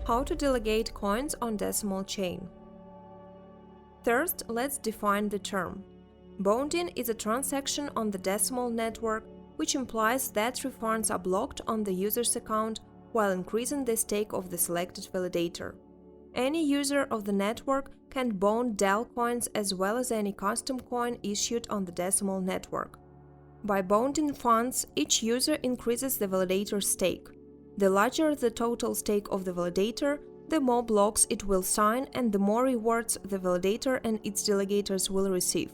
How to delegate coins on DecimalChain. First, let's define the term. Bonding is a transaction on the decimal network, which implies that refunds are blocked on the user's account while increasing the stake of the selected validator. Any user of the network can bond DEL coins as well as any custom coin issued on the decimal network. By bonding funds, each user increases the validator's stake. The larger the total stake of the validator, the more blocks it will sign and the more rewards the validator and its delegators will receive.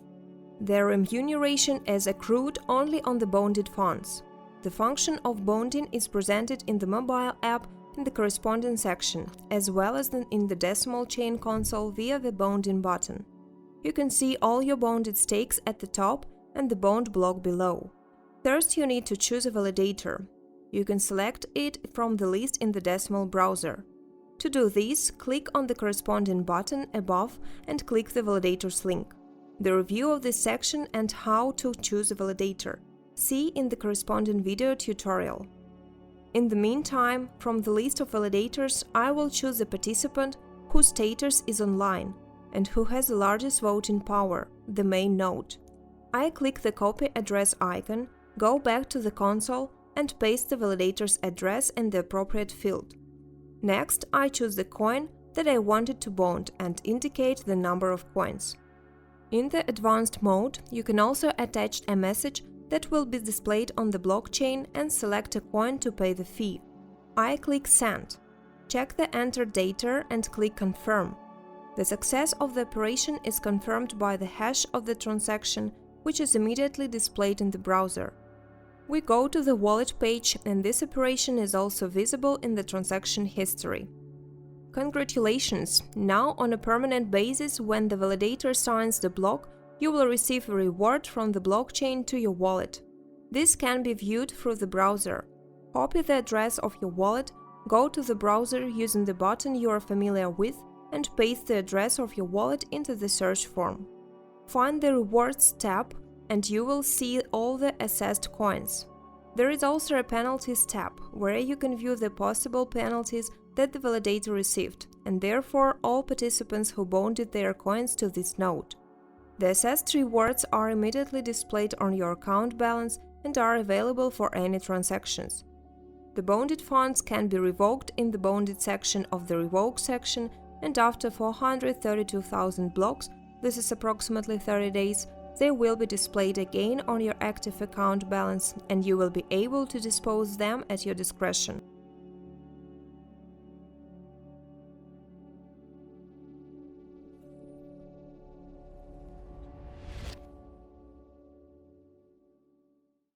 Their remuneration is accrued only on the bonded funds. The function of bonding is presented in the mobile app in the corresponding section, as well as in the DecimalChain console via the bonding button. You can see all your bonded stakes at the top and the bond block below. First, you need to choose a validator. You can select it from the list in the Decimal browser. To do this, click on the corresponding button above and click the validator's link. The review of this section and how to choose a validator see in the corresponding video tutorial. In the meantime, from the list of validators, I will choose a participant whose status is online and who has the largest voting power, the main node. I click the copy address icon, go back to the console and paste the validator's address in the appropriate field. Next, I choose the coin that I wanted to bond and indicate the number of coins. In the advanced mode, you can also attach a message that will be displayed on the blockchain and select a coin to pay the fee. I click Send. Check the entered data and click Confirm. The success of the operation is confirmed by the hash of the transaction, which is immediately displayed in the browser. We go to the wallet page and this operation is also visible in the transaction history. Congratulations! Now, on a permanent basis, when the validator signs the block, you will receive a reward from the blockchain to your wallet. This can be viewed through the browser. Copy the address of your wallet, go to the browser using the button you are familiar with, and paste the address of your wallet into the search form. Find the Rewards tab and you will see all the assessed coins. There is also a Penalties tab, where you can view the possible penalties that the validator received, and therefore all participants who bonded their coins to this node. The assessed rewards are immediately displayed on your account balance and are available for any transactions. The bonded funds can be revoked in the bonded section of the Revoke section, and after 432,000 blocks, this is approximately 30 days, they will be displayed again on your active account balance and you will be able to dispose them at your discretion.